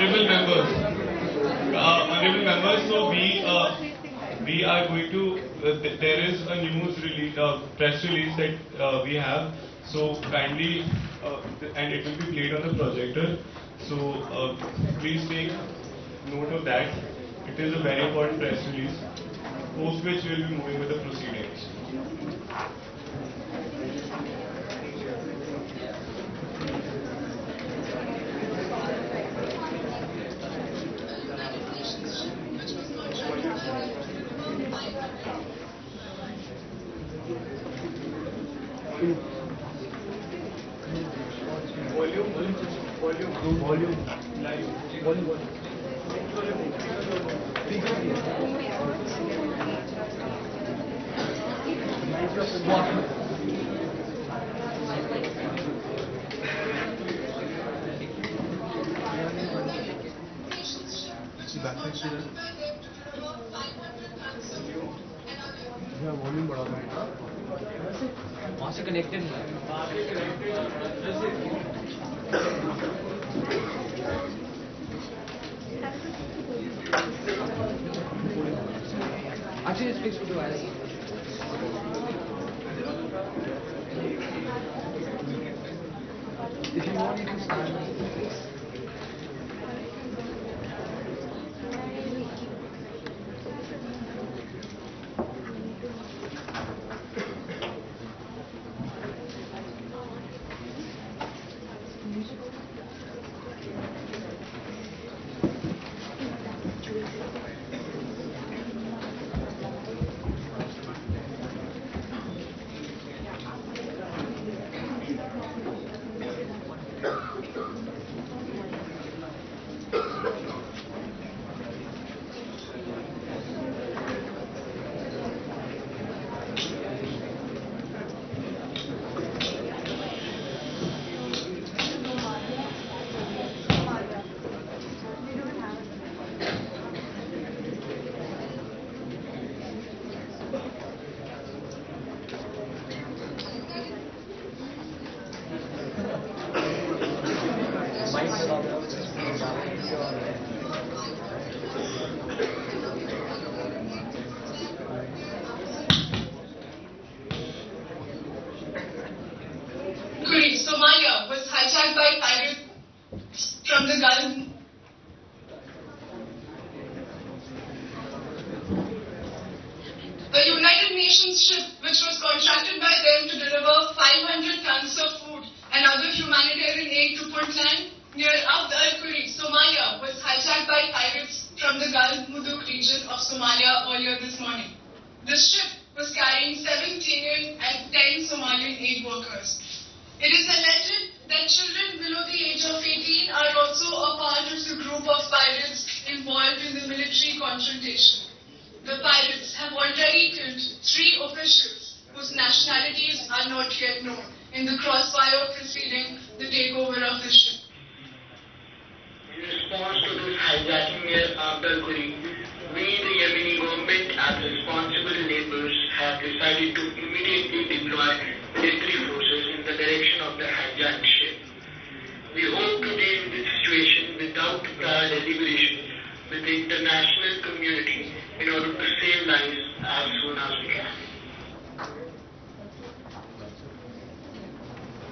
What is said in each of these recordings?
honorable members, so we are going to. There is a news release, press release that we have. So kindly, and it will be played on the projector. So please take note of that. It is a very important press release. Post which we will be moving with the proceedings. Volume बढ़ा दो वहाँ से connected actually speaks to the virus. If you want, you can start. Somalia was hijacked by pirates from the Gulf. The United Nations ship, which was contracted by them to deliver 500 tons of food and other humanitarian aid to Puntland near Abd al-Quri, Somalia, was hijacked by pirates from the Gulf Muduk region of Somalia earlier this morning. The ship was carrying 7 Kenyan and 10 Somalian aid workers. It is alleged that children below the age of 18 are also a part of the group of pirates involved in the military confrontation. The pirates have already killed 3 officials whose nationalities are not yet known in the crossfire preceding the takeover of the ship. In response to this hijacking near Abd al-Quri, we, the Yemeni government, as responsible neighbors, have decided to immediately deploy military forces in the direction of the hijacked ship. We hope to deal with this situation without prior deliberation with the international community in order to save lives as soon as we can.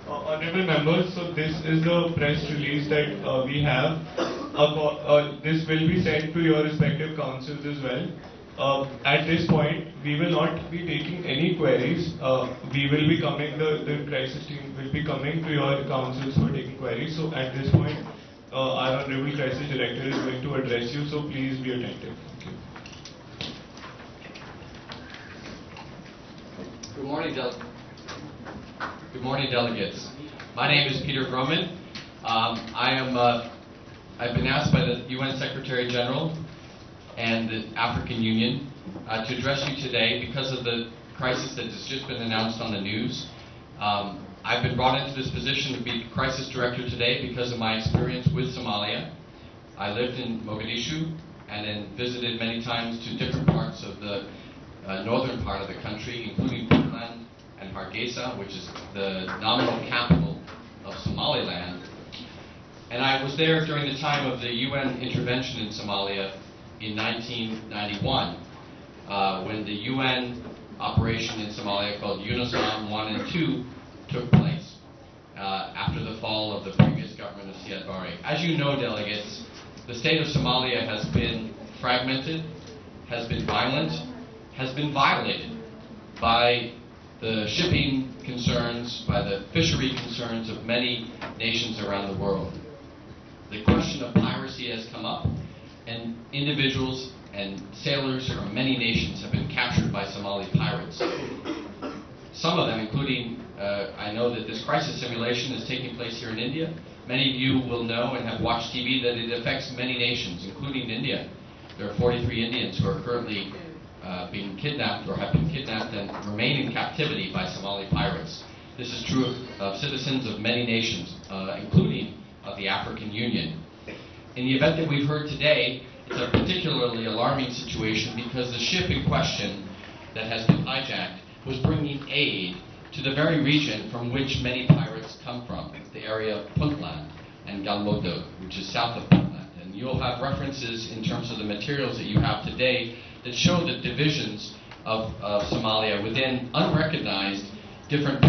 Honorable members, so this is the press release that we have. This will be sent to your respective councils as well. At this point, we will not be taking any queries. We will be coming, the crisis team will be coming to your councils for taking queries. So at this point, our Honorable Crisis Director is going to address you, so please be attentive. Thank you. Good morning, delegates. My name is Peter Groman. I've been asked by the UN Secretary General and the African Union to address you today because of the crisis that has just been announced on the news. I've been brought into this position to be crisis director today because of my experience with Somalia. I lived in Mogadishu and then visited many times to different parts of the northern part of the country, including Puntland and Hargeisa, which is the nominal capital of Somaliland. And I was there during the time of the UN intervention in Somalia in 1991, when the UN operation in Somalia called UNISOM 1 and 2 took place after the fall of the previous government of Siad Barre. As you know, delegates, the state of Somalia has been fragmented, has been violent, has been violated by the shipping concerns, by the fishery concerns of many nations around the world. The question of piracy has come up, and individuals and sailors from many nations have been captured by Somali pirates. Some of them, including, I know that this crisis simulation is taking place here in India. Many of you will know and have watched TV that it affects many nations, including India. There are 43 Indians who are currently being kidnapped or have been kidnapped and remain in captivity by Somali pirates. This is true of citizens of many nations, including of the African Union. In the event that we've heard today, it's a particularly alarming situation because the ship in question that has been hijacked was bringing aid to the very region from which many pirates come from, the area of Puntland and Galmudug, which is south of Puntland. And you'll have references in terms of the materials that you have today that show the divisions of Somalia within unrecognized different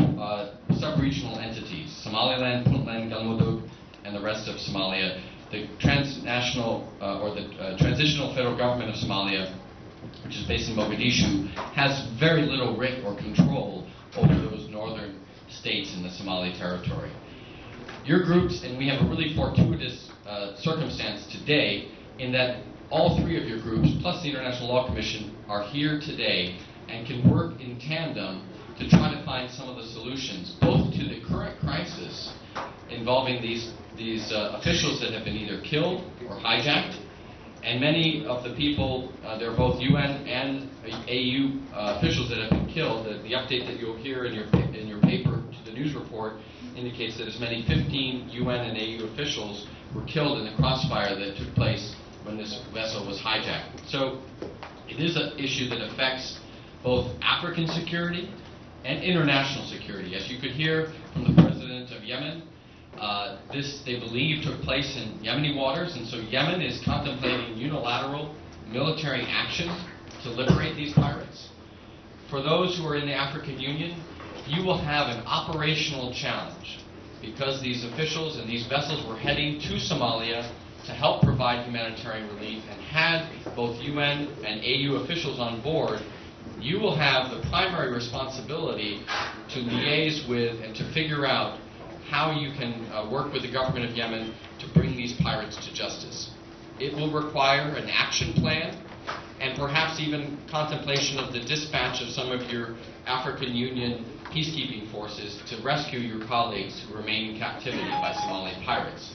sub-regional entities, Somaliland, Puntland, Galmudug, and the rest of Somalia. The transnational or the transitional federal government of Somalia, which is based in Mogadishu, has very little writ or control over those northern states in the Somali territory. Your groups, and we have a really fortuitous circumstance today in that all three of your groups, plus the International Law Commission, are here today and can work in tandem to try to find some of the solutions, both to the current crisis involving these officials that have been either killed or hijacked, and many of the people, they're both UN and AU officials that have been killed. The update that you'll hear in your paper to the news report indicates that as many 15 UN and AU officials were killed in the crossfire that took place when this vessel was hijacked. So it is an issue that affects both African security and international security. As you could hear from the president of Yemen, this, they believe, took place in Yemeni waters, and so Yemen is contemplating unilateral military action to liberate these pirates. For those who are in the African Union, you will have an operational challenge because these officials and these vessels were heading to Somalia to help provide humanitarian relief and had both UN and AU officials on board. You will have the primary responsibility to liaise with and to figure out how you can work with the government of Yemen to bring these pirates to justice. It will require an action plan and perhaps even contemplation of the dispatch of some of your African Union peacekeeping forces to rescue your colleagues who remain in captivity by Somali pirates.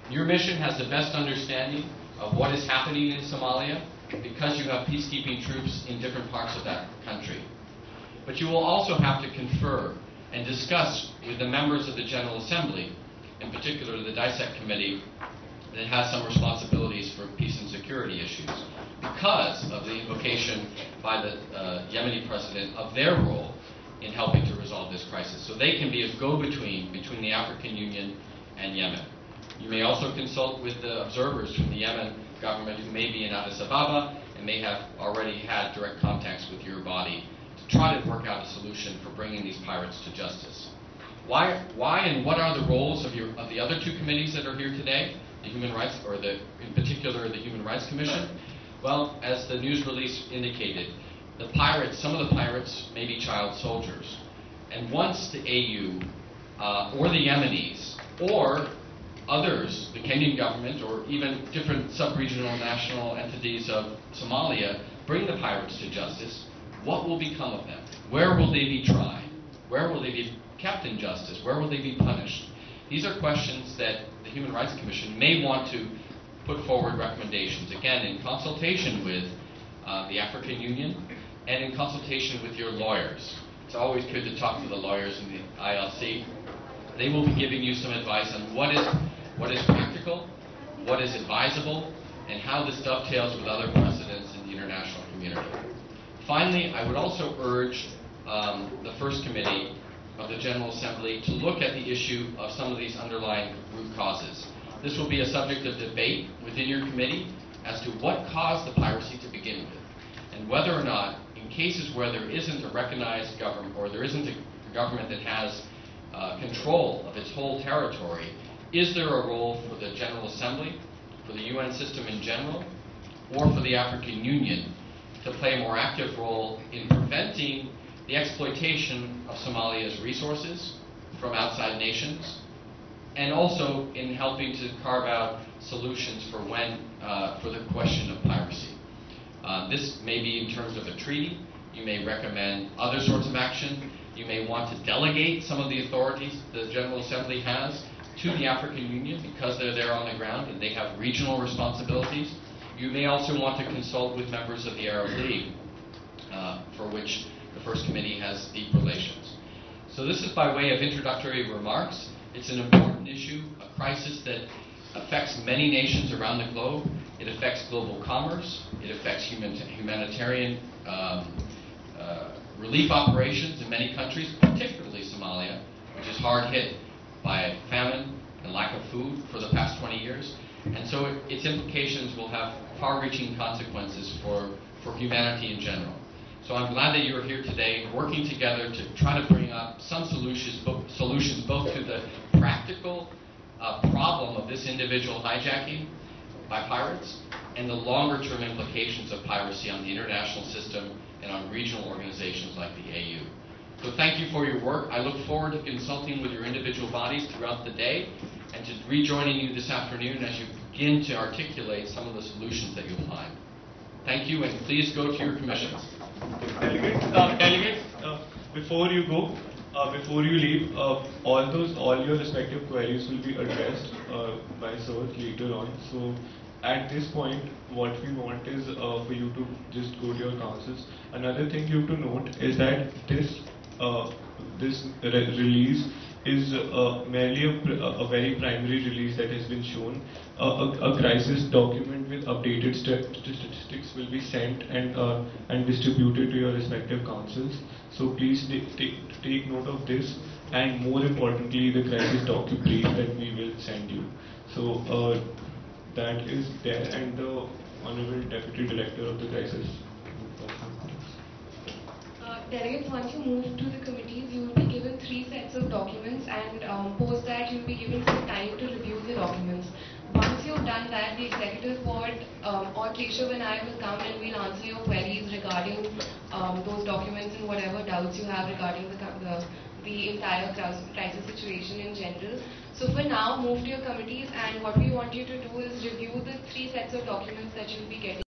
Your mission has the best understanding of what is happening in Somalia because you have peacekeeping troops in different parts of that country. But you will also have to confer and discuss with the members of the General Assembly, in particular the DISEC committee, that has some responsibilities for peace and security issues because of the invocation by the Yemeni president of their role in helping to resolve this crisis. So they can be a go-between between the African Union and Yemen. You may also consult with the observers from the Yemen government who may be in Addis Ababa and may have already had direct contacts with your body to try to work out a solution for bringing these pirates to justice. Why and what are the roles of the other two committees that are here today, the Human Rights, or in particular the Human Rights Commission? Well, as the news release indicated, the pirates, some of the pirates may be child soldiers. And once the AU or the Yemenis or others, the Kenyan government or even different sub-regional national entities of Somalia, bring the pirates to justice, what will become of them? Where will they be tried? Where will they be kept in justice? Where will they be punished? These are questions that the Human Rights Commission may want to put forward recommendations, again, in consultation with the African Union and in consultation with your lawyers. It's always good to talk to the lawyers in the ILC. They will be giving you some advice on what is practical, what is advisable, and how this dovetails with other precedents in the international community. Finally, I would also urge the First Committee of the General Assembly to look at the issue of some of these underlying root causes. This will be a subject of debate within your committee as to what caused the piracy to begin with, and whether or not, in cases where there isn't a recognized government, or there isn't a government that has control of its whole territory, is there a role for the General Assembly, for the UN system in general, or for the African Union to play a more active role in preventing the exploitation of Somalia's resources from outside nations, and also in helping to carve out solutions for the question of piracy. This may be in terms of a treaty. You may recommend other sorts of action. You may want to delegate some of the authorities the General Assembly has to the African Union because they're there on the ground and they have regional responsibilities. You may also want to consult with members of the Arab League, for which the First Committee has deep relations. So this is by way of introductory remarks. It's an important issue, a crisis that affects many nations around the globe. It affects global commerce. It affects humanitarian relief operations in many countries, particularly Somalia, which is hard hit by famine and lack of food for the past 20 years. And so its implications will have far-reaching consequences for humanity in general. So I'm glad that you're here today working together to try to bring up some solutions both to the practical problem of this individual hijacking by pirates and the longer-term implications of piracy on the international system and on regional organizations like the AU. So thank you for your work. I look forward to consulting with your individual bodies throughout the day and to rejoining you this afternoon as you begin to articulate some of the solutions that you'll find. Thank you, and please go to your commissions. Delegates, before you go, before you leave, all your respective queries will be addressed by Sir later on. So at this point, what we want is for you to just go to your councils. Another thing you have to note is that this release is merely a very primary release that has been shown. A crisis document with updated statistics will be sent and distributed to your respective councils. So please take note of this, and more importantly, the crisis docu-brief that we will send you. So that is there, and the Honorable Deputy Director of the Crisis. Delegates, once you move to the committees, you will be given 3 sets of documents, and post that you will be given some time to review the documents. Once you've done that, the Executive Board or Keshav and I will come and we'll answer your queries regarding those documents and whatever doubts you have regarding the entire crisis situation in general. So for now, move to your committees, and what we want you to do is review the 3 sets of documents that you'll be getting.